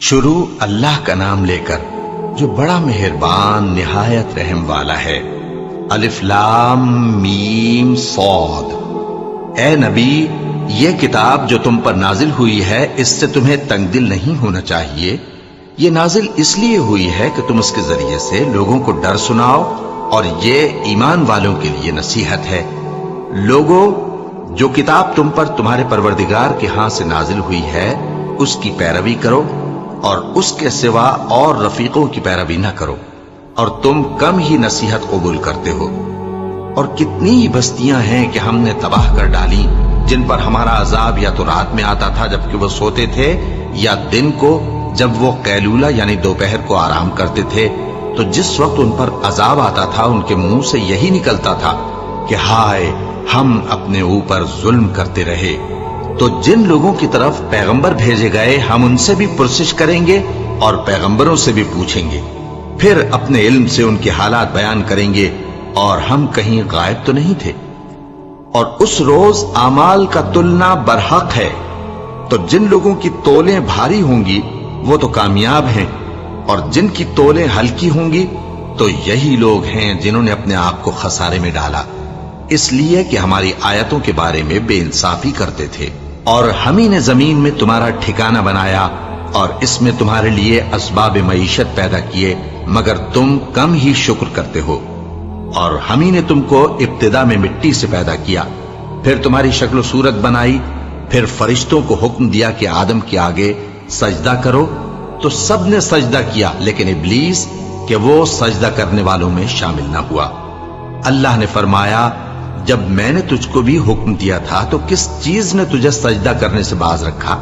شروع اللہ کا نام لے کر جو بڑا مہربان نہایت رحم والا ہے۔ الف لام میم صاد۔ اے نبی، یہ کتاب جو تم پر نازل ہوئی ہے اس سے تمہیں تنگ دل نہیں ہونا چاہیے۔ یہ نازل اس لیے ہوئی ہے کہ تم اس کے ذریعے سے لوگوں کو ڈر سناؤ، اور یہ ایمان والوں کے لیے نصیحت ہے۔ لوگوں، جو کتاب تم پر تمہارے پروردگار کے ہاں سے نازل ہوئی ہے اس کی پیروی کرو، اور اس کے سوا اور رفیقوں کی پیروی نہ کرو، اور تم کم ہی نصیحت قبول کرتے ہو۔ اور کتنی ہی بستیاں ہیں کہ ہم نے تباہ کر ڈالی، جن پر ہمارا عذاب یا تو رات میں آتا تھا جبکہ وہ سوتے تھے، یا دن کو جب وہ قیلولہ یعنی دوپہر کو آرام کرتے تھے، تو جس وقت ان پر عذاب آتا تھا ان کے منہ سے یہی نکلتا تھا کہ ہائے، ہم اپنے اوپر ظلم کرتے رہے۔ تو جن لوگوں کی طرف پیغمبر بھیجے گئے ہم ان سے بھی پرسش کریں گے اور پیغمبروں سے بھی پوچھیں گے، پھر اپنے علم سے ان کے حالات بیان کریں گے، اور ہم کہیں غائب تو نہیں تھے۔ اور اس روز اعمال کا تلنا برحق ہے، تو جن لوگوں کی تولیں بھاری ہوں گی وہ تو کامیاب ہیں، اور جن کی تولیں ہلکی ہوں گی تو یہی لوگ ہیں جنہوں نے اپنے آپ کو خسارے میں ڈالا، اس لیے کہ ہماری آیتوں کے بارے میں بے انصافی کرتے تھے۔ اور ہم ہی نے زمین میں تمہارا ٹھکانہ بنایا، اور اس میں تمہارے لیے اسباب معیشت پیدا کیے، مگر تم کم ہی شکر کرتے ہو۔ اور ہم ہی نے تم کو ابتدا میں مٹی سے پیدا کیا، پھر تمہاری شکل و صورت بنائی، پھر فرشتوں کو حکم دیا کہ آدم کے آگے سجدہ کرو، تو سب نے سجدہ کیا، لیکن ابلیس کہ وہ سجدہ کرنے والوں میں شامل نہ ہوا۔ اللہ نے فرمایا، جب میں نے تجھ کو بھی حکم دیا تھا تو کس چیز نے تجھے سجدہ کرنے سے باز رکھا؟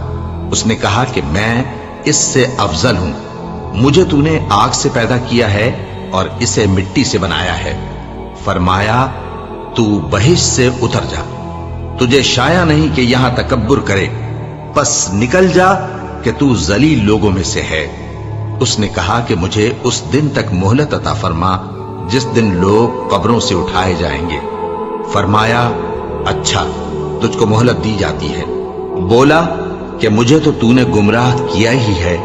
اس نے کہا کہ میں اس سے افضل ہوں، مجھے تو نے آگ سے پیدا کیا ہے اور اسے مٹی سے بنایا ہے۔ فرمایا، تو بہشت سے اتر جا، تجھے شایع نہیں کہ یہاں تکبر کرے، پس نکل جا کہ تو ذلیل لوگوں میں سے ہے۔ اس نے کہا کہ مجھے اس دن تک مہلت عطا فرما جس دن لوگ قبروں سے اٹھائے جائیں گے۔ فرمایا، اچھا، تجھ کو مہلت دی جاتی ہے۔ بولا کہ مجھے تو نے گمراہ کیا ہی ہے،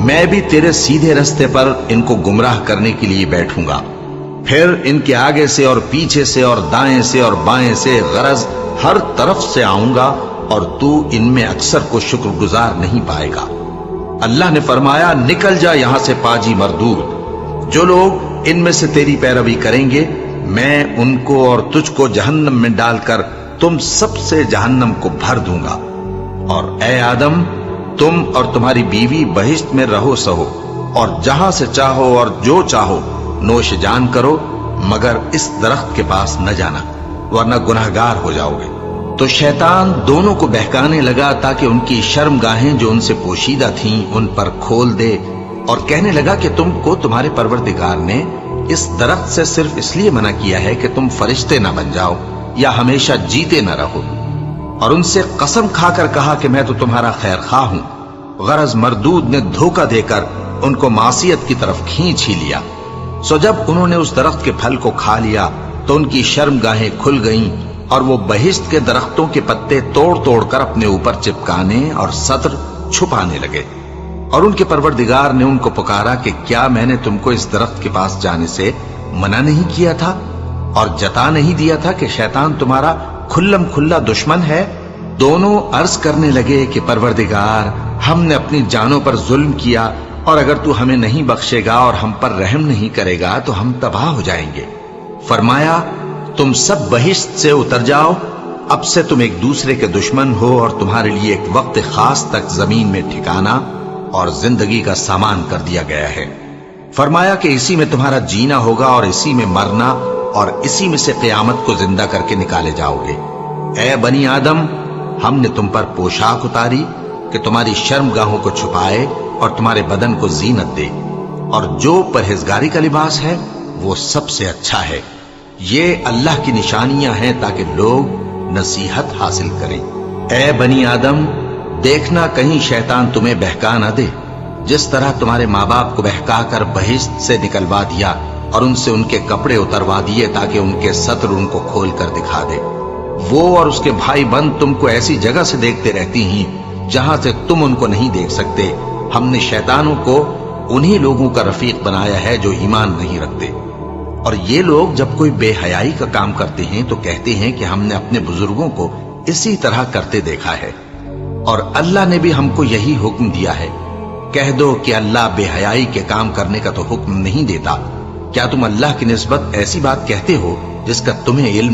میں بھی تیرے سیدھے رستے پر ان کو گمراہ کرنے کے لیے بیٹھوں گا، پھر ان کے آگے سے اور پیچھے سے اور دائیں سے اور بائیں سے، غرض ہر طرف سے آؤں گا، اور تو ان میں اکثر کو شکر گزار نہیں پائے گا۔ اللہ نے فرمایا، نکل جا یہاں سے پاجی مردود، جو لوگ ان میں سے تیری پیروی کریں گے میں ان کو اور تجھ کو جہنم میں ڈال کر تم سب سے جہنم کو بھر دوں گا۔ اور اے آدم، تم اور تمہاری بیوی بہشت میں رہو سہو، اور جہاں سے چاہو اور جو چاہو نوش جان کرو، مگر اس درخت کے پاس نہ جانا، ورنہ گناہگار ہو جاؤ گے۔ تو شیطان دونوں کو بہکانے لگا تاکہ ان کی شرم گاہیں جو ان سے پوشیدہ تھیں ان پر کھول دے، اور کہنے لگا کہ تم کو تمہارے پروردگار نے اس درخت سے صرف اس لیے منع کیا ہے کہ تم فرشتے نہ بن جاؤ یا ہمیشہ جیتے نہ رہو۔ اور ان سے قسم کھا کر کہا کہ میں تو تمہارا خیر خواہ ہوں۔ غرض مردود نے دھوکہ دے کر ان کو معصیت کی طرف کھینچ ہی لیا۔ سو جب انہوں نے اس درخت کے پھل کو کھا لیا تو ان کی شرم گاہیں کھل گئیں، اور وہ بہشت کے درختوں کے پتے توڑ توڑ کر اپنے اوپر چپکانے اور سطر چھپانے لگے۔ اور ان کے پروردگار نے ان کو پکارا کہ کیا میں نے تم کو اس درخت کے پاس جانے سے منع نہیں کیا تھا، اور جتا نہیں دیا تھا کہ شیطان تمہارا کھلم کھلا دشمن ہے؟ دونوں عرض کرنے لگے کہ پروردگار، ہم نے اپنی جانوں پر ظلم کیا، اور اگر تو ہمیں نہیں بخشے گا اور ہم پر رحم نہیں کرے گا تو ہم تباہ ہو جائیں گے۔ فرمایا، تم سب بہشت سے اتر جاؤ، اب سے تم ایک دوسرے کے دشمن ہو، اور تمہارے لیے ایک وقت خاص تک زمین میں ٹھکانہ اور زندگی کا سامان کر دیا گیا ہے۔ فرمایا کہ اسی میں تمہارا جینا ہوگا اور اسی میں مرنا، اور اسی میں سے قیامت کو زندہ کر کے نکالے جاؤ گے۔ اے بنی آدم، ہم نے تم پر پوشاک اتاری کہ تمہاری شرم گاہوں کو چھپائے اور تمہارے بدن کو زینت دے، اور جو پرہیزگاری کا لباس ہے وہ سب سے اچھا ہے۔ یہ اللہ کی نشانیاں ہیں تاکہ لوگ نصیحت حاصل کریں۔ اے بنی آدم، دیکھنا کہیں شیطان تمہیں بہکا نہ دے، جس طرح تمہارے ماں باپ کو بہکا کر بہشت سے نکلوا دیا اور ان سے ان کے کپڑے اتروا دیے تاکہ ان کے سطر ان کو کھول کر دکھا دے۔ وہ اور اس کے بھائی بند تم کو ایسی جگہ سے دیکھتے رہتی ہیں جہاں سے تم ان کو نہیں دیکھ سکتے، ہم نے شیطانوں کو انہی لوگوں کا رفیق بنایا ہے جو ایمان نہیں رکھتے، اور یہ لوگ جب کوئی بے حیائی کا کام کرتے ہیں تو کہتے ہیں کہ ہم نے اپنے بزرگوں کو اسی طرح کرتے دیکھا ہے، اور اللہ نے بھی ہم کو یہی حکم دیا ہے۔ کہہ دو کہ اللہ بے حیائی کے کام کرنے کا تو حکم نہیں دیتا، کیا تم اللہ کی نسبت ایسی بات کہتے ہو جس کا تمہیں علم